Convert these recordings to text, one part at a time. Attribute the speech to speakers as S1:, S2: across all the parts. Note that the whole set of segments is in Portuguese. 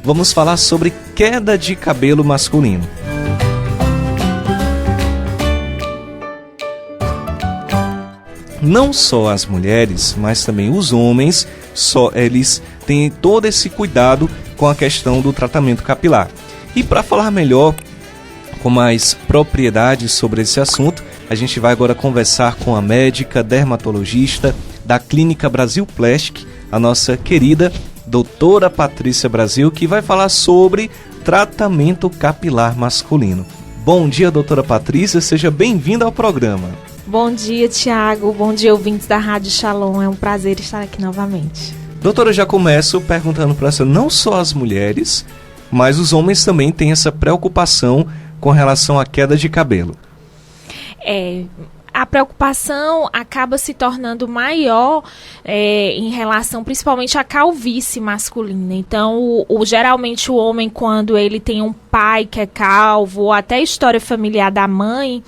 S1: vamos falar sobre queda de cabelo masculino. Não só as mulheres, mas também os homens, eles têm todo esse cuidado com a questão do tratamento capilar. E para falar melhor, com mais propriedade sobre esse assunto, a gente vai agora conversar com a médica dermatologista da Clínica Brasil Plastic, a nossa querida doutora Patrícia Brasil, que vai falar sobre tratamento capilar masculino. Bom dia, doutora Patrícia, seja bem-vinda ao programa.
S2: Bom dia, Tiago. Bom dia, ouvintes da Rádio Shalom. É um prazer estar aqui novamente.
S1: Doutora, já começo perguntando para você, não só as mulheres, mas os homens também têm essa preocupação com relação à queda de cabelo.
S2: A preocupação acaba se tornando maior em relação principalmente à calvície masculina. Então, geralmente o homem, quando ele tem um pai que é calvo, ou até a história familiar da mãe,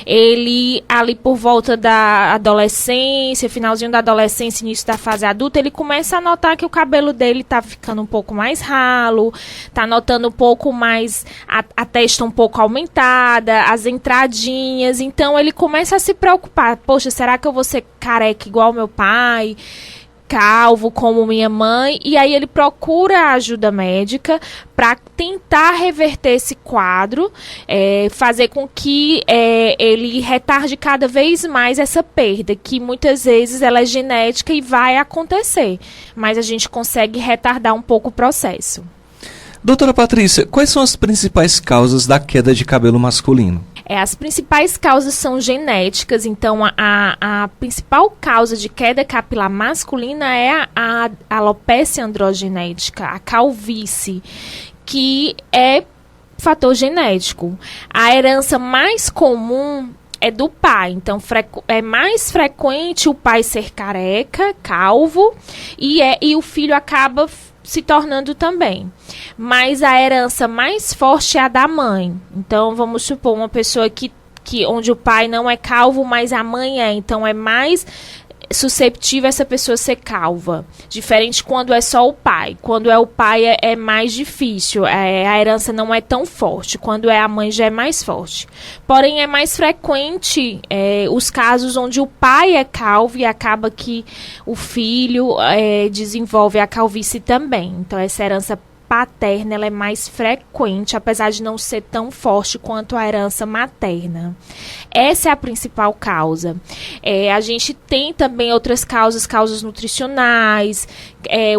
S2: ele ali por volta da adolescência, finalzinho da adolescência, início da fase adulta, ele começa a notar que o cabelo dele está ficando um pouco mais ralo, está notando um pouco mais a testa um pouco aumentada, as entradinhas. Então ele começa a se preocupar. Poxa, será que eu vou ser careca igual meu pai? Calvo como minha mãe? E aí ele procura ajuda médica para tentar reverter esse quadro, fazer com que ele retarde cada vez mais essa perda, que muitas vezes ela é genética e vai acontecer, mas a gente consegue retardar um pouco o processo.
S1: Doutora Patrícia, quais são as principais causas da queda de cabelo masculino?
S2: As principais causas são genéticas, então a principal causa de queda capilar masculina é a alopecia androgenética, a calvície, que é fator genético. A herança mais comum é do pai, então é mais frequente o pai ser careca, calvo, e o filho acaba se tornando também. Mas a herança mais forte é a da mãe. Então, vamos supor, uma pessoa onde o pai não é calvo, mas a mãe é. Então, é mais susceptível essa pessoa ser calva. Diferente quando é só o pai. Quando é o pai é mais difícil. A herança não é tão forte. Quando é a mãe já é mais forte. Porém, é mais frequente os casos onde o pai é calvo e acaba que o filho desenvolve a calvície também. Então, essa herança paterna ela é mais frequente, apesar de não ser tão forte quanto a herança materna. Essa é a principal causa. A gente tem também outras causas nutricionais.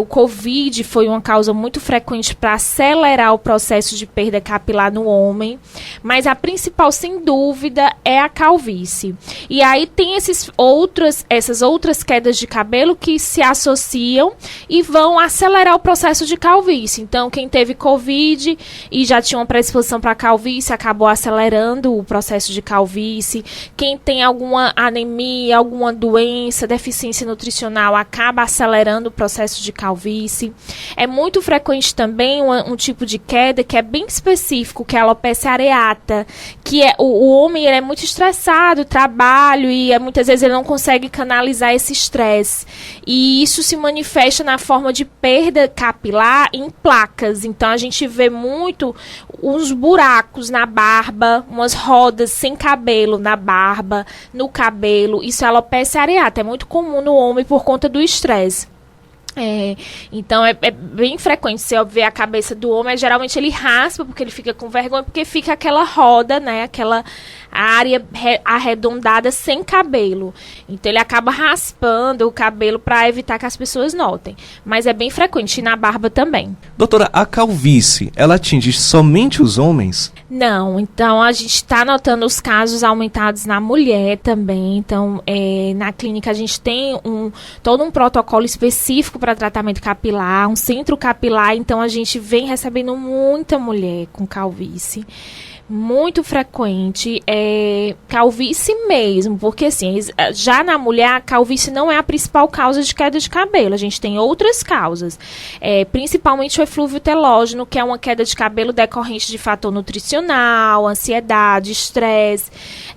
S2: O Covid foi uma causa muito frequente para acelerar o processo de perda capilar no homem, mas a principal, sem dúvida, é a calvície. E aí tem essas outras quedas de cabelo que se associam e vão acelerar o processo de calvície. Então, quem teve Covid e já tinha uma predisposição para calvície, acabou acelerando o processo de calvície. Quem tem alguma anemia, alguma doença, deficiência nutricional, acaba acelerando o processo de calvície. É muito frequente também um tipo de queda que é bem específico, que é a alopecia areata, que o homem ele é muito estressado, trabalho, e muitas vezes ele não consegue canalizar esse estresse. E isso se manifesta na forma de perda capilar em placas. Então a gente vê muito uns buracos na barba, umas rodas sem cabelo na barba, no cabelo. Isso é alopecia areata, é muito comum no homem por conta do estresse. Então é bem frequente você ver a cabeça do homem, geralmente ele raspa porque ele fica com vergonha, porque fica aquela roda, né, aquela área arredondada sem cabelo. Então ele acaba raspando o cabelo para evitar que as pessoas notem. Mas é bem frequente, e na barba também.
S1: Doutora, a calvície, ela atinge somente os homens?
S2: Não, então a gente está notando os casos aumentados na mulher também. Então na clínica a gente tem todo um protocolo específico para tratamento capilar, um centro capilar. Então a gente vem recebendo muita mulher com calvície. Muito frequente, calvície mesmo, porque assim, já na mulher a calvície não é a principal causa de queda de cabelo, a gente tem outras causas, principalmente o eflúvio telógeno, que é uma queda de cabelo decorrente de fator nutricional, ansiedade, estresse.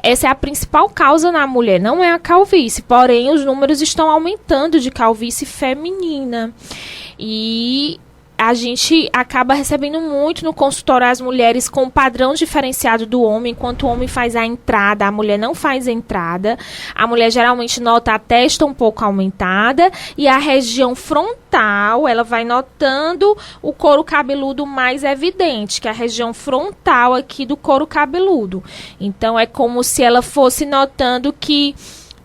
S2: Essa é a principal causa na mulher, não é a calvície, porém os números estão aumentando de calvície feminina. E a gente acaba recebendo muito no consultório as mulheres com um padrão diferenciado do homem. Enquanto o homem faz a entrada, a mulher não faz a entrada. A mulher geralmente nota a testa um pouco aumentada e a região frontal, ela vai notando o couro cabeludo mais evidente, que é a região frontal aqui do couro cabeludo. Então, é como se ela fosse notando que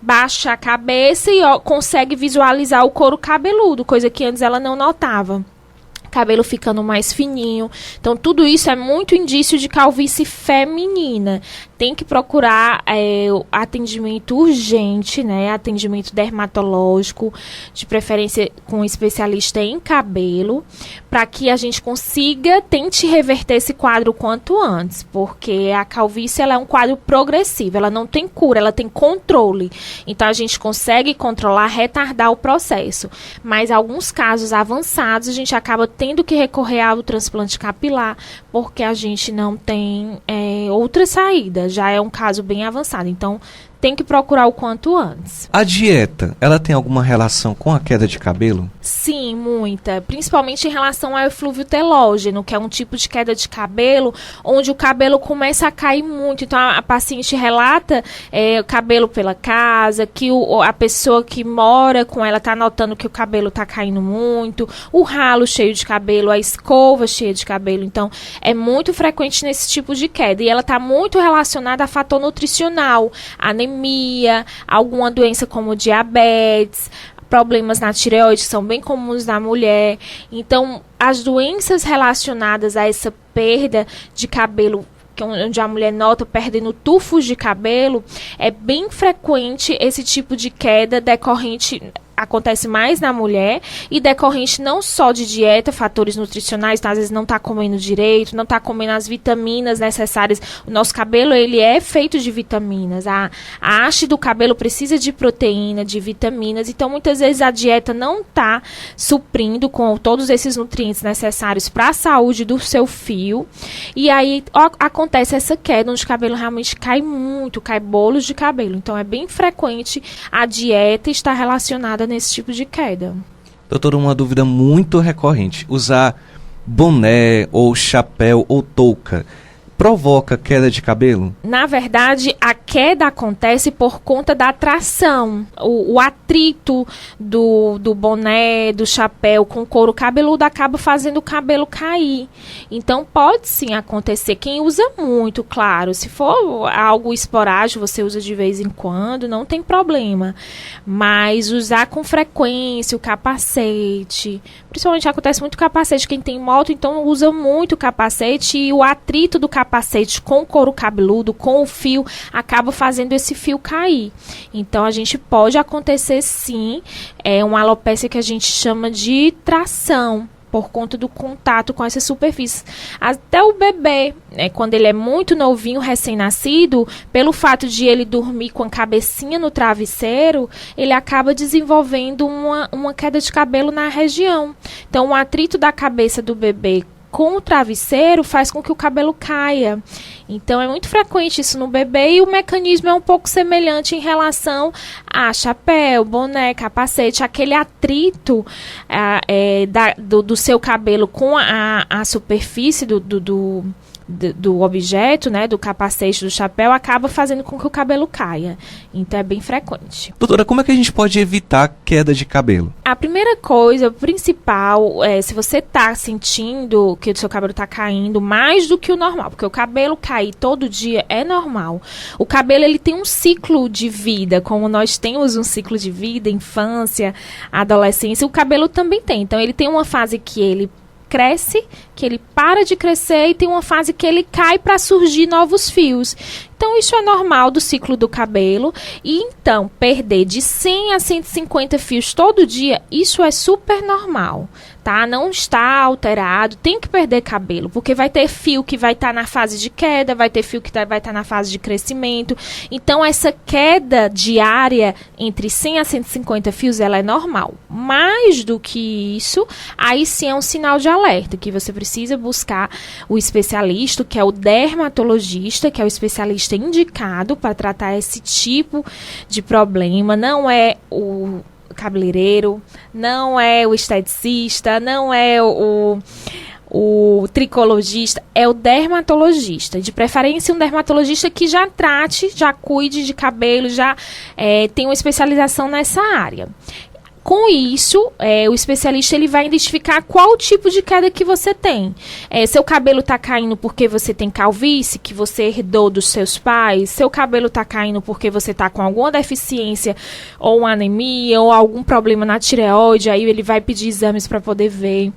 S2: baixa a cabeça e consegue visualizar o couro cabeludo, coisa que antes ela não notava. Cabelo ficando mais fininho. Então, tudo isso é muito indício de calvície feminina. Tem que procurar atendimento urgente, né? Atendimento dermatológico, de preferência com um especialista em cabelo, para que a gente tente reverter esse quadro o quanto antes, porque a calvície ela é um quadro progressivo, ela não tem cura, ela tem controle. Então, a gente consegue controlar, retardar o processo. Mas, em alguns casos avançados, a gente acaba tendo que recorrer ao transplante capilar, porque a gente não tem outra saída. Já é um caso bem avançado. Então, tem que procurar o quanto antes.
S1: A dieta, ela tem alguma relação com a queda de cabelo?
S2: Sim, muita. Principalmente em relação ao eflúvio telógeno, que é um tipo de queda de cabelo, onde o cabelo começa a cair muito. Então, a paciente relata o cabelo pela casa, que a pessoa que mora com ela está notando que o cabelo está caindo muito, o ralo cheio de cabelo, a escova cheia de cabelo. Então, é muito frequente nesse tipo de queda. E ela está muito relacionada a fator nutricional, anemia, alguma doença como diabetes, problemas na tireoide, que são bem comuns na mulher. Então, as doenças relacionadas a essa perda de cabelo, onde a mulher nota perdendo tufos de cabelo, é bem frequente esse tipo de queda decorrente. Acontece mais na mulher e decorrente não só de dieta, fatores nutricionais, então, às vezes não está comendo direito, não está comendo as vitaminas necessárias. O nosso cabelo, ele é feito de vitaminas. A haste do cabelo precisa de proteína, de vitaminas. Então, muitas vezes a dieta não está suprindo com todos esses nutrientes necessários para a saúde do seu fio. E aí acontece essa queda, onde o cabelo realmente cai muito, cai bolos de cabelo. Então, é bem frequente a dieta estar relacionada nesse tipo de queda.
S1: Doutora, uma dúvida muito recorrente. Usar boné ou chapéu ou touca provoca queda de cabelo?
S2: Na verdade, a queda acontece por conta da tração. O atrito do boné, do chapéu com couro cabeludo acaba fazendo o cabelo cair. Então, pode sim acontecer. Quem usa muito, claro. Se for algo esporádico, você usa de vez em quando, não tem problema. Mas usar com frequência o capacete, principalmente acontece muito capacete. Quem tem moto, então usa muito o capacete e o atrito do capacete com o couro cabeludo, com o fio, acaba fazendo esse fio cair. Então, a gente pode acontecer sim, uma alopécia que a gente chama de tração, por conta do contato com essa superfície. Até o bebê, quando ele é muito novinho, recém-nascido, pelo fato de ele dormir com a cabecinha no travesseiro, ele acaba desenvolvendo uma queda de cabelo na região. Então, o atrito da cabeça do bebê com o travesseiro faz com que o cabelo caia. Então, é muito frequente isso no bebê e o mecanismo é um pouco semelhante em relação a chapéu, boné, capacete, aquele atrito do seu cabelo com a superfície do objeto, né, do capacete, do chapéu, acaba fazendo com que o cabelo caia. Então, é bem frequente.
S1: Doutora, como é que a gente pode evitar queda de cabelo?
S2: A primeira coisa, principal, se você está sentindo que o seu cabelo está caindo mais do que o normal, porque o cabelo cair todo dia é normal. O cabelo, ele tem um ciclo de vida, como nós temos um ciclo de vida, infância, adolescência, o cabelo também tem. Então, ele tem uma fase que ele cresce, que ele para de crescer e tem uma fase que ele cai para surgir novos fios. Então, isso é normal do ciclo do cabelo. E, então, perder de 100 a 150 fios todo dia, isso é super normal, tá? Não está alterado, tem que perder cabelo, porque vai ter fio que vai estar na fase de queda, vai ter fio que vai estar na fase de crescimento. Então, essa queda diária entre 100 a 150 fios, ela é normal. Mais do que isso, aí sim é um sinal de alerta, que você precisa buscar o especialista, que é o dermatologista, que é o especialista indicado para tratar esse tipo de problema. Não é cabeleireiro, não é o esteticista, não é o tricologista, é o dermatologista. De preferência, um dermatologista que já trate, já cuide de cabelo, já tem uma especialização nessa área. Com isso, o especialista ele vai identificar qual o tipo de queda que você tem. Seu cabelo está caindo porque você tem calvície, que você herdou dos seus pais. Seu cabelo está caindo porque você está com alguma deficiência, ou uma anemia, ou algum problema na tireoide. Aí ele vai pedir exames para poder ver.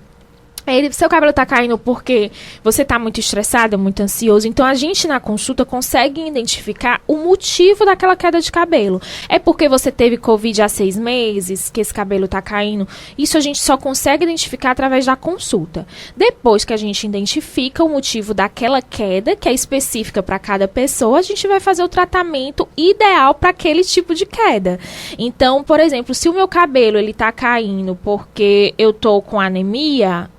S2: Seu cabelo está caindo porque você está muito estressado, muito ansioso. Então, a gente na consulta consegue identificar o motivo daquela queda de cabelo. É porque você teve Covid há 6 meses, que esse cabelo está caindo. Isso a gente só consegue identificar através da consulta. Depois que a gente identifica o motivo daquela queda, que é específica para cada pessoa, a gente vai fazer o tratamento ideal para aquele tipo de queda. Então, por exemplo, se o meu cabelo está caindo porque eu estou com anemia,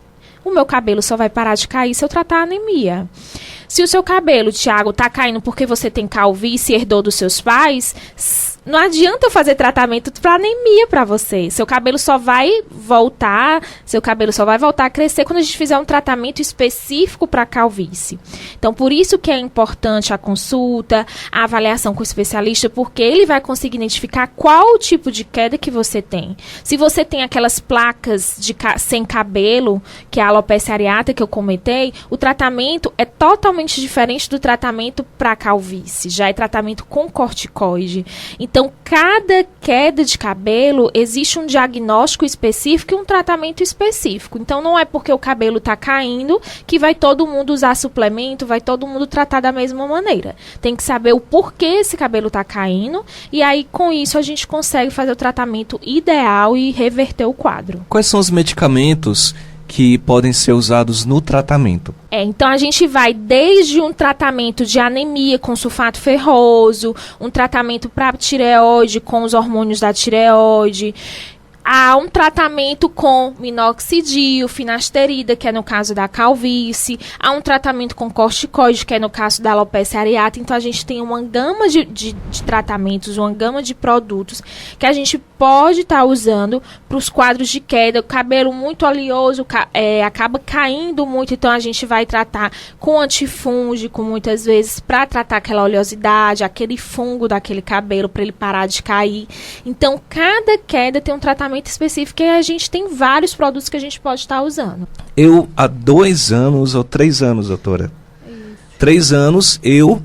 S2: o meu cabelo só vai parar de cair se eu tratar a anemia. Se o seu cabelo, Thiago, tá caindo porque você tem calvície e herdou dos seus pais, não adianta eu fazer tratamento para anemia para você. Seu cabelo só vai voltar a crescer quando a gente fizer um tratamento específico para calvície. Então, por isso que é importante a consulta, a avaliação com o especialista, porque ele vai conseguir identificar qual o tipo de queda que você tem. Se você tem aquelas placas sem cabelo, que é a alopecia areata que eu comentei, o tratamento é totalmente diferente do tratamento para calvície. Já é tratamento com corticoide. Então, cada queda de cabelo, existe um diagnóstico específico e um tratamento específico. Então, não é porque o cabelo está caindo que vai todo mundo usar suplemento, vai todo mundo tratar da mesma maneira. Tem que saber o porquê esse cabelo está caindo e aí, com isso, a gente consegue fazer o tratamento ideal e reverter o quadro.
S1: Quais são os medicamentos que podem ser usados no tratamento?
S2: Então a gente vai desde um tratamento de anemia com sulfato ferroso, um tratamento para tireoide com os hormônios da tireoide, há um tratamento com minoxidil, finasterida, que é no caso da calvície, há um tratamento com corticoide, que é no caso da alopecia areata. Então, a gente tem uma gama de tratamentos, uma gama de produtos que a gente pode estar usando para os quadros de queda. O cabelo muito oleoso acaba caindo muito, então a gente vai tratar com antifúngico muitas vezes para tratar aquela oleosidade, aquele fungo daquele cabelo, para ele parar de cair. Então, cada queda tem um tratamento específico e a gente tem vários produtos que a gente pode estar usando.
S1: Eu, há 2 anos ou 3 anos, doutora, 3 anos, eu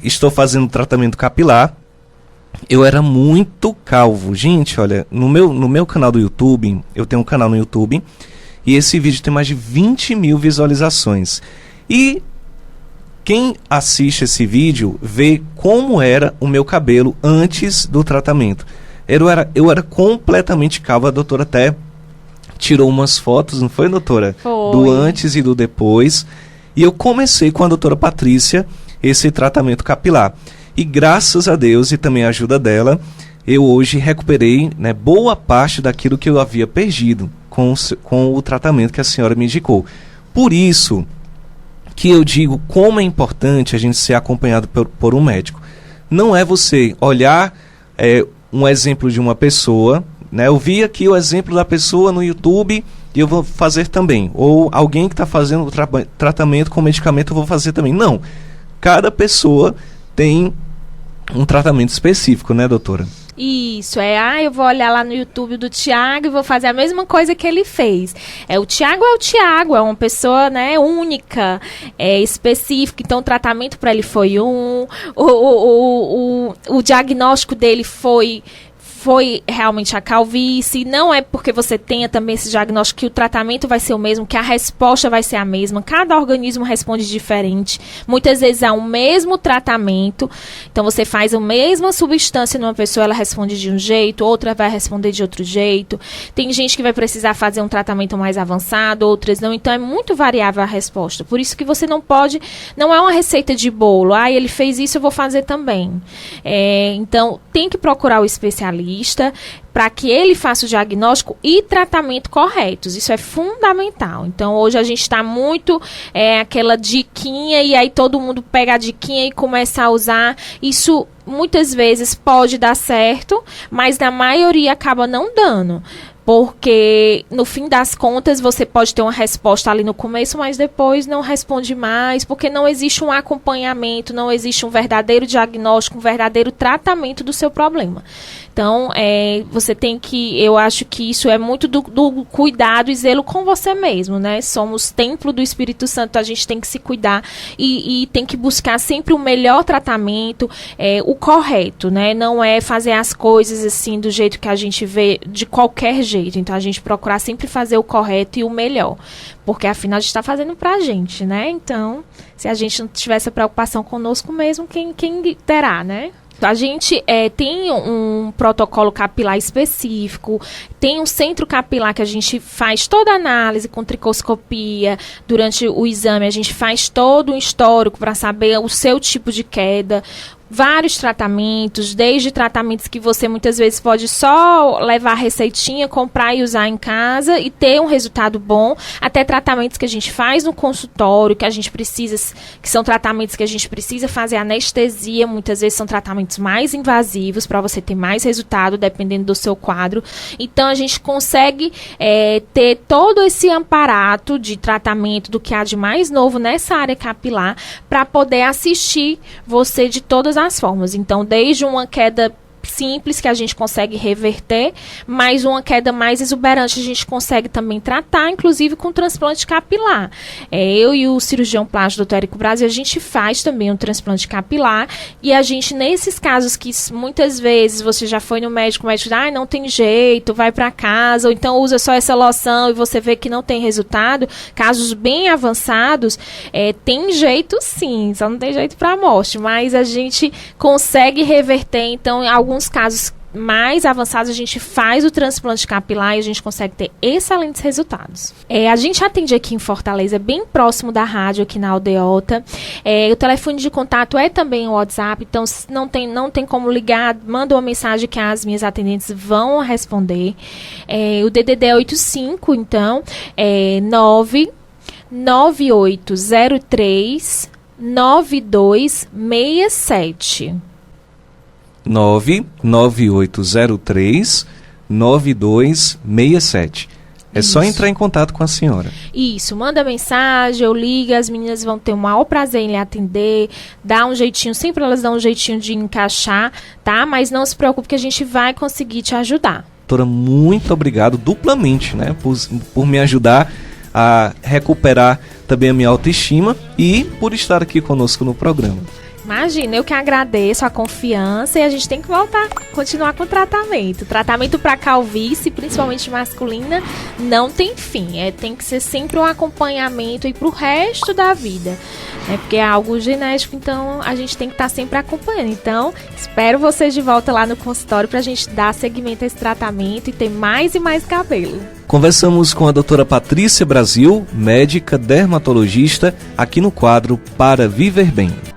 S1: estou fazendo tratamento capilar. Eu era muito calvo. Gente, olha, no meu canal do YouTube, eu tenho um canal no YouTube, e esse vídeo tem mais de 20 mil visualizações. E quem assiste esse vídeo vê como era o meu cabelo antes do tratamento. Eu era completamente calvo. A doutora até tirou umas fotos, não foi, doutora?
S2: Foi.
S1: Do antes e do depois. E eu comecei com a doutora Patrícia esse tratamento capilar. E graças a Deus e também a ajuda dela, eu hoje recuperei, né, boa parte daquilo que eu havia perdido com o tratamento que a senhora me indicou. Por isso que eu digo como é importante a gente ser acompanhado por um médico. Não é você olhar um exemplo de uma pessoa, né? Eu vi aqui o exemplo da pessoa no YouTube e eu vou fazer também. Ou alguém que está fazendo o tratamento com medicamento, eu vou fazer também. Não. Cada pessoa tem um tratamento específico, né, doutora?
S2: Isso, eu vou olhar lá no YouTube do Thiago e vou fazer a mesma coisa que ele fez. O Thiago, é uma pessoa, né, única, específica, então o tratamento para ele foi o diagnóstico dele foi realmente a calvície. Não é porque você tenha também esse diagnóstico que o tratamento vai ser o mesmo, que a resposta vai ser a mesma. Cada organismo responde diferente. Muitas vezes há um mesmo tratamento, então você faz a mesma substância numa pessoa, ela responde de um jeito, outra vai responder de outro jeito. Tem gente que vai precisar fazer um tratamento mais avançado, outras não. Então é muito variável a resposta. Por isso que você não é uma receita de bolo. Ele fez isso, eu vou fazer também. Então tem que procurar o especialista. para que ele faça o diagnóstico e tratamento corretos. Isso é fundamental. Então, hoje a gente está muito aquela diquinha, e aí todo mundo pega a diquinha e começa a usar. Isso muitas vezes pode dar certo, mas na maioria acaba não dando. Porque, no fim das contas, você pode ter uma resposta ali no começo, mas depois não responde mais, porque não existe um acompanhamento, não existe um verdadeiro diagnóstico, um verdadeiro tratamento do seu problema. Então, você tem que, eu acho que isso é muito do cuidado e zelo com você mesmo, né? Somos templo do Espírito Santo, a gente tem que se cuidar e tem que buscar sempre o melhor tratamento, o correto, né? Não é fazer as coisas assim do jeito que a gente vê, de qualquer jeito. Então, a gente procurar sempre fazer o correto e o melhor. Porque, afinal, a gente está fazendo pra gente, né? Então, se a gente não tiver essa preocupação conosco mesmo, quem terá, né? A gente tem um protocolo capilar específico, tem um centro capilar que a gente faz toda a análise com tricoscopia. Durante o exame, a gente faz todo um histórico para saber o seu tipo de queda. Vários tratamentos, desde tratamentos que você muitas vezes pode só levar a receitinha, comprar e usar em casa e ter um resultado bom, até tratamentos que a gente faz no consultório, que a gente precisa, que são tratamentos que a gente precisa fazer anestesia, muitas vezes são tratamentos mais invasivos para você ter mais resultado, dependendo do seu quadro. Então, a gente consegue ter todo esse aparato de tratamento do que há de mais novo nessa área capilar para poder assistir você de todas as formas. Então, desde uma queda simples que a gente consegue reverter, mas uma queda mais exuberante a gente consegue também tratar, inclusive com transplante capilar. Eu e o cirurgião plástico Dr. Érico Brasil, a gente faz também um transplante capilar, e a gente, nesses casos que muitas vezes você já foi no médico, o médico diz, não tem jeito, vai para casa, ou então usa só essa loção e você vê que não tem resultado, casos bem avançados, tem jeito sim, só não tem jeito para a morte, mas a gente consegue reverter. Então, em alguns casos mais avançados, a gente faz o transplante capilar e a gente consegue ter excelentes resultados. A gente atende aqui em Fortaleza, bem próximo da rádio, aqui na Aldeota. O telefone de contato é também o WhatsApp, então se não tem como ligar, manda uma mensagem que as minhas atendentes vão responder. O DDD é 85, então, 99803 9267.
S1: 99803 9267. É só entrar em contato com a senhora.
S2: Isso, manda mensagem, eu ligo, as meninas vão ter o maior prazer em lhe atender, dá um jeitinho, sempre elas dão um jeitinho de encaixar, tá? Mas não se preocupe que a gente vai conseguir te ajudar.
S1: Doutora, muito obrigado duplamente, né? Por me ajudar a recuperar também a minha autoestima e por estar aqui conosco no programa.
S2: Imagina, eu que agradeço a confiança, e a gente tem que continuar com o tratamento. Tratamento para calvície, principalmente masculina, não tem fim. Tem que ser sempre um acompanhamento e para o resto da vida. Porque é algo genético, então a gente tem que estar sempre acompanhando. Então, espero vocês de volta lá no consultório para a gente dar seguimento a esse tratamento e ter mais e mais cabelo.
S1: Conversamos com a doutora Patrícia Brasil, médica dermatologista, aqui no quadro Para Viver Bem.